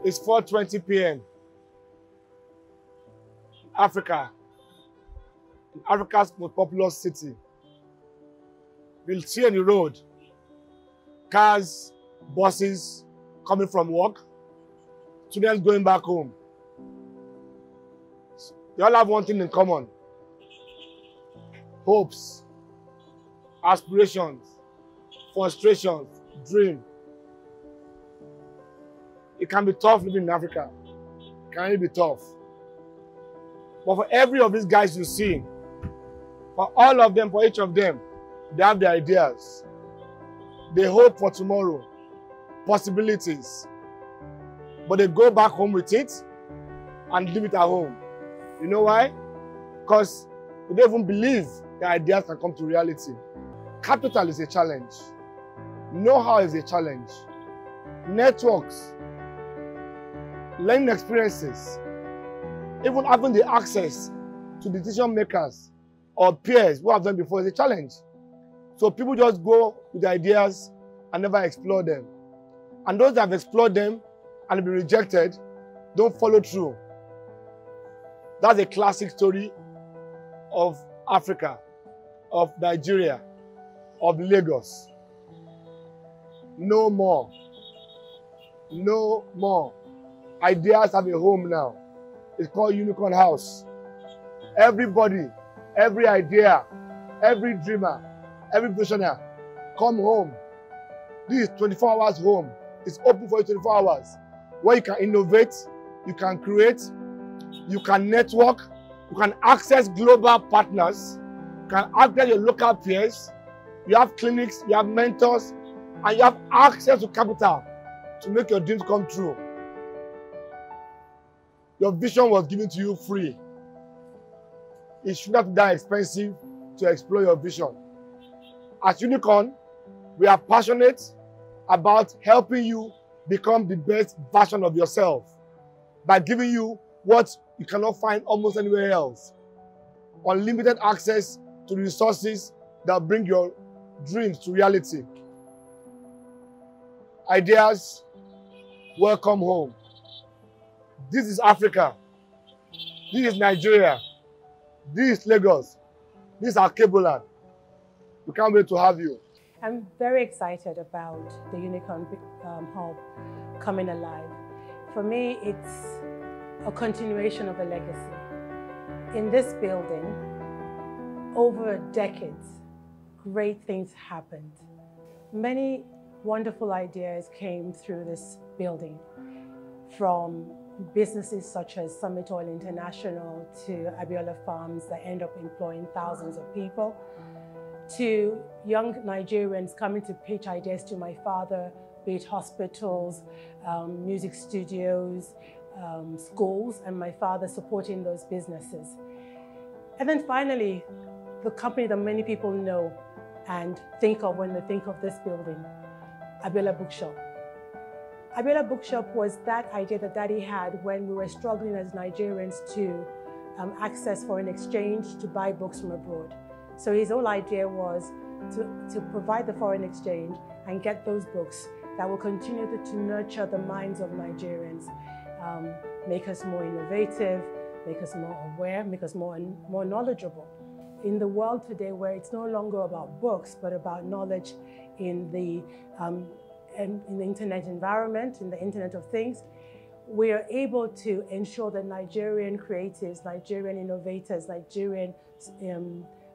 It's 4:20 p.m. Africa's most populous city. We'll see on the road cars, buses coming from work, students going back home. They all have one thing in common: hopes, aspirations, frustrations, dream. It can be tough living in Africa. It can really be tough. But for every of these guys you see, for all of them, for each of them, they have their ideas. They hope for tomorrow, possibilities. But they go back home with it and leave it at home. You know why? Because they don't even believe their ideas can come to reality. Capital is a challenge. Know-how is a challenge. Networks, learning experiences, even having the access to decision makers or peers who have done before is a challenge. So people just go with ideas and never explore them. And those that have explored them and been rejected don't follow through. That's a classic story of Africa, of Nigeria, of Lagos. No more. No more. Ideas have a home now. It's called Unicorn House. Everybody, every idea, every dreamer, every visionary, come home. This is 24 hours home. It's open for you 24 hours. Where you can innovate, you can create, you can network, you can access global partners, you can access your local peers, you have clinics, you have mentors, and you have access to capital to make your dreams come true. Your vision was given to you free. It should not be that expensive to explore your vision. At Unicorn, we are passionate about helping you become the best version of yourself by giving you what you cannot find almost anywhere else. Unlimited access to resources that bring your dreams to reality. Ideas, welcome home. This is Africa. This is Nigeria. This is Lagos. This is our Cableland. We can't wait to have you. I'm very excited about the Unicorn Hub coming alive. For me, it's a continuation of a legacy. In this building, over decades, great things happened. Many wonderful ideas came through this building, from businesses such as Summit Oil International to Abiola Farms that end up employing thousands of people, to young Nigerians coming to pitch ideas to my father, be it hospitals, music studios, schools, and my father supporting those businesses. And then finally, the company that many people know and think of when they think of this building, Abiola Bookshop. Abiola Bookshop was that idea that Daddy had when we were struggling as Nigerians to access foreign exchange to buy books from abroad. So his whole idea was to provide the foreign exchange and get those books that will continue to nurture the minds of Nigerians, make us more innovative, make us more aware, make us more knowledgeable. In the world today where it's no longer about books, but about knowledge in the internet environment, in the Internet of Things, we are able to ensure that Nigerian creatives, Nigerian innovators, Nigerian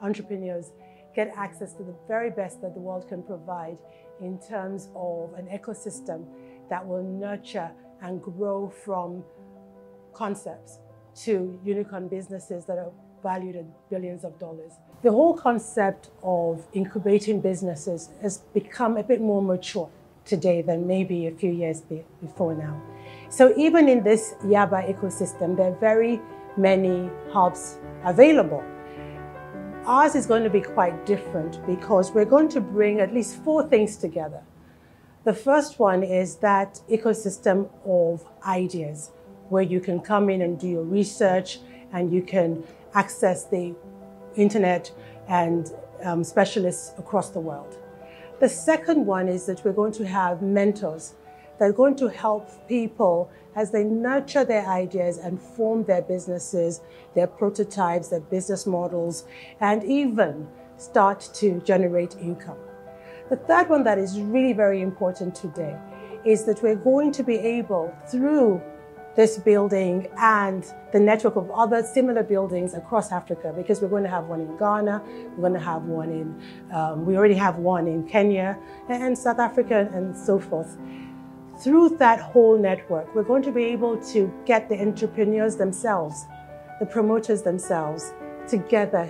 entrepreneurs get access to the very best that the world can provide in terms of an ecosystem that will nurture and grow from concepts to unicorn businesses that are valued at billions of dollars. The whole concept of incubating businesses has become a bit more mature today than maybe a few years before now. So even in this Yaba ecosystem, there are very many hubs available. Ours is going to be quite different because we're going to bring at least 4 things together. The first one is that ecosystem of ideas where you can come in and do your research and you can access the internet and specialists across the world. The second one is that we're going to have mentors that are going to help people as they nurture their ideas and form their businesses, their prototypes, their business models, and even start to generate income. The third one that is really very important today is that we're going to be able, through this building and the network of other similar buildings across Africa, because we're going to have one in Ghana, we're going to have one in, we already have one in Kenya and South Africa and so forth. Through that whole network, we're going to be able to get the entrepreneurs themselves, the promoters themselves, together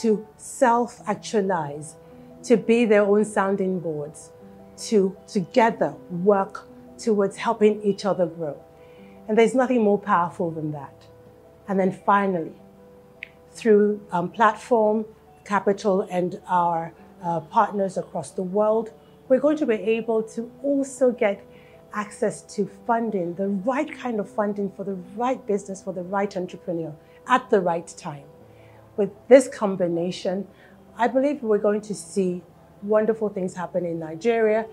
to self-actualize, to be their own sounding boards, to together work towards helping each other grow. And there's nothing more powerful than that. And then finally, through platform, capital, and our partners across the world, we're going to be able to also get access to funding, the right kind of funding for the right business, for the right entrepreneur at the right time. With this combination, I believe we're going to see wonderful things happen in Nigeria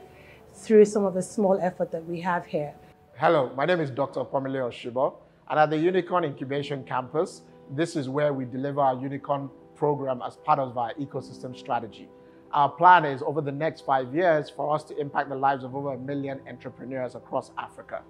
through some of the small effort that we have here. Hello, my name is Dr. Pamela Oshibo, and at the Unicorn Incubation Campus, this is where we deliver our Unicorn program as part of our ecosystem strategy. Our plan is over the next 5 years for us to impact the lives of over 1 million entrepreneurs across Africa.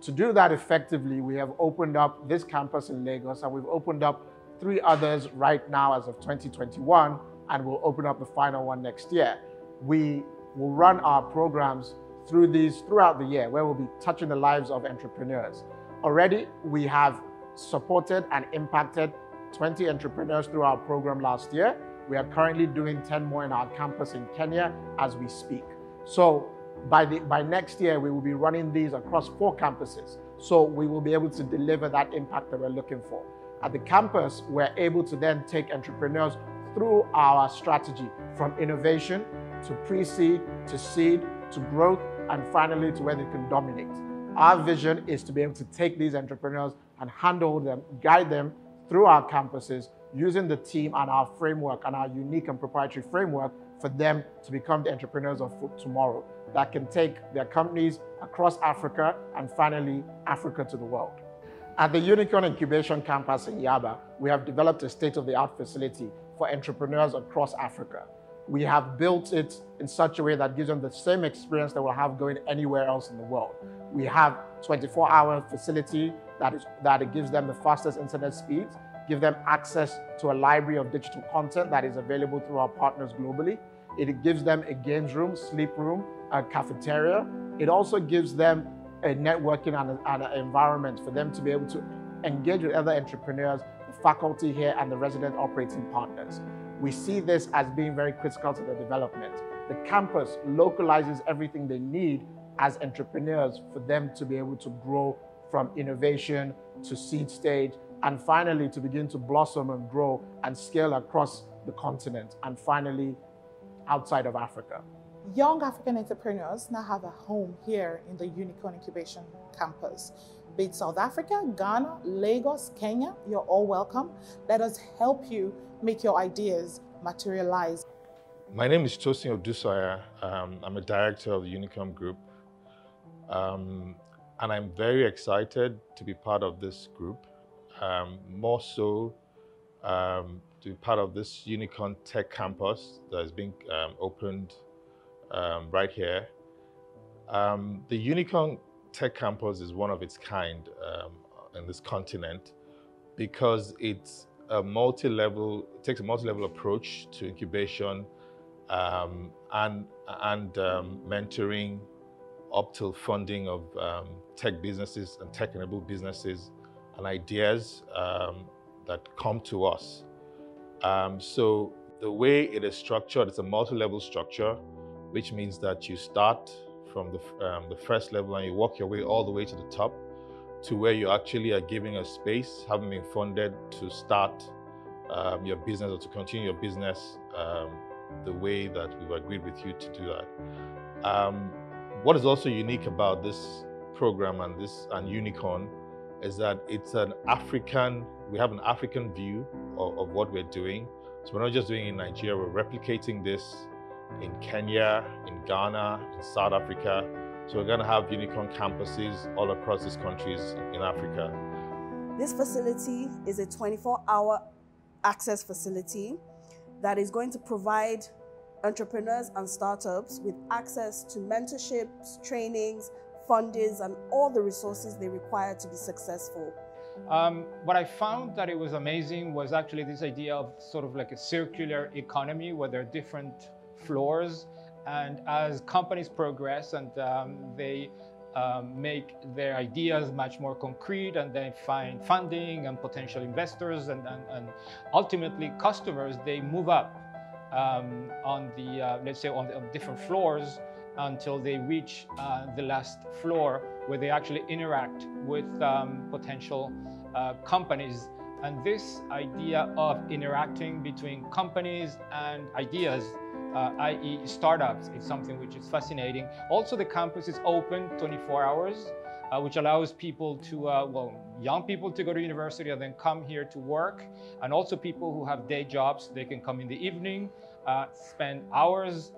To do that effectively, we have opened up this campus in Lagos, and we've opened up 3 others right now as of 2021, and we'll open up the final one next year. We will run our programs through these throughout the year, where we'll be touching the lives of entrepreneurs. Already, we have supported and impacted 20 entrepreneurs through our program last year. We are currently doing 10 more in our campus in Kenya as we speak. So by next year, we will be running these across 4 campuses. So we will be able to deliver that impact that we're looking for. At the campus, we're able to then take entrepreneurs through our strategy, from innovation to pre-seed, to seed, to growth, and finally to where they can dominate. Our vision is to be able to take these entrepreneurs and handle them, guide them through our campuses, using the team and our framework and our unique and proprietary framework for them to become the entrepreneurs of tomorrow that can take their companies across Africa and finally Africa to the world. At the Unicorn Incubation Campus in Yaba, we have developed a state-of-the-art facility for entrepreneurs across Africa. We have built it in such a way that gives them the same experience they will have going anywhere else in the world. We have 24-hour facility that it gives them the fastest internet speeds, give them access to a library of digital content that is available through our partners globally. It gives them a games room, sleep room, a cafeteria. It also gives them a networking and an environment for them to be able to engage with other entrepreneurs, the faculty here, and the resident operating partners. We see this as being very critical to their development. The campus localizes everything they need as entrepreneurs for them to be able to grow from innovation to seed stage, and finally to begin to blossom and grow and scale across the continent, and finally outside of Africa. Young African entrepreneurs now have a home here in the Unicorn Incubation Campus. Be it South Africa, Ghana, Lagos, Kenya, you're all welcome. Let us help you make your ideas materialize. My name is Tosin Odusanya. I'm a director of the Unicorn Group. And I'm very excited to be part of this group, more so to be part of this Unicorn Tech Campus that is being opened right here. The Unicorn Tech Campus is one of its kind in this continent because it's a it takes a multi-level approach to incubation and mentoring up till funding of tech businesses and tech-enabled businesses and ideas that come to us. So the way it is structured, it's a multi-level structure, which means that you start from the first level and you work your way all the way to the top to where you actually are giving a space, having been funded to start your business or to continue your business the way that we've agreed with you to do that. What is also unique about this program and Unicorn is that it's we have an African view of what we're doing. So we're not just doing it in Nigeria, we're replicating this in Kenya, in Ghana, in South Africa, So we're going to have unicorn campuses all across these countries in Africa. This facility is a 24-hour access facility that is going to provide entrepreneurs and startups with access to mentorships, trainings, fundings, and all the resources they require to be successful. What I found that it was amazing was actually this idea of sort of like a circular economy where there are different floors, and as companies progress and they make their ideas much more concrete and they find funding and potential investors and ultimately customers, they move up on the, let's say on different floors until they reach the last floor where they actually interact with potential companies. And this idea of interacting between companies and ideas, i.e. startups, is something which is fascinating. Also, the campus is open 24 hours, which allows people to, well, young people to go to university and then come here to work. And also people who have day jobs, they can come in the evening, spend hours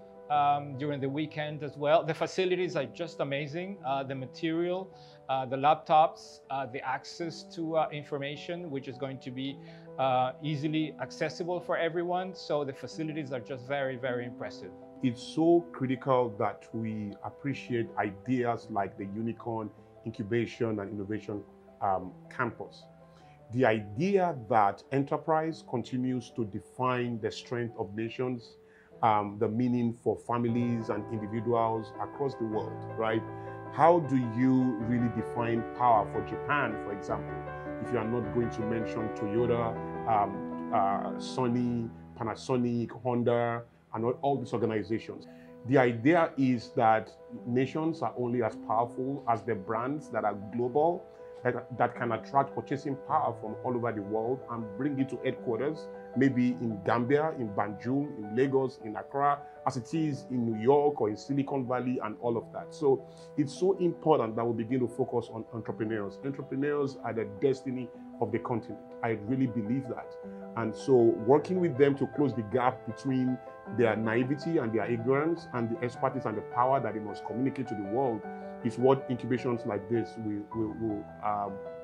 during the weekend as well. The facilities are just amazing. The material, the laptops, the access to information, which is going to be easily accessible for everyone. So the facilities are just very, very impressive. It's so critical that we appreciate ideas like the Unicorn Incubation and Innovation Campus. The idea that enterprise continues to define the strength of nations, the meaning for families and individuals across the world, right? How do you really define power for Japan, for example, if you are not going to mention Toyota, Sony, Panasonic, Honda, and all these organizations? The idea is that nations are only as powerful as the brands that are global, that can attract purchasing power from all over the world and bring it to headquarters, maybe in Gambia, in Banjul, in Lagos, in Accra, as it is in New York or in Silicon Valley and all of that. So it's so important that we begin to focus on entrepreneurs. Entrepreneurs are the destiny of the continent. I really believe that. And so working with them to close the gap between their naivety and their ignorance and the expertise and the power that they must communicate to the world is what incubations like this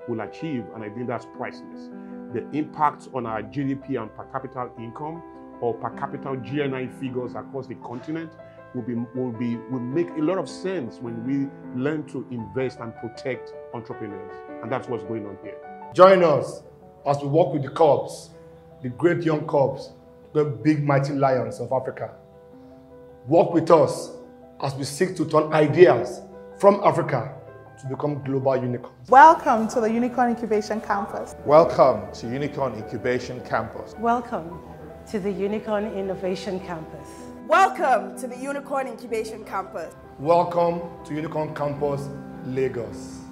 will achieve, and I think that's priceless. The impact on our GDP and per capita income or per capita GNI figures across the continent will make a lot of sense when we learn to invest and protect entrepreneurs, and that's what's going on here. Join us as we work with the Cubs, the great young Cubs, the big mighty lions of Africa. Work with us as we seek to turn ideas from Africa to become global unicorns. Welcome to the Unicorn Incubation Campus. Welcome to Unicorn Incubation Campus. Welcome to the Unicorn Innovation Campus. Welcome to the Unicorn Incubation Campus. Welcome to Unicorn Campus, Lagos.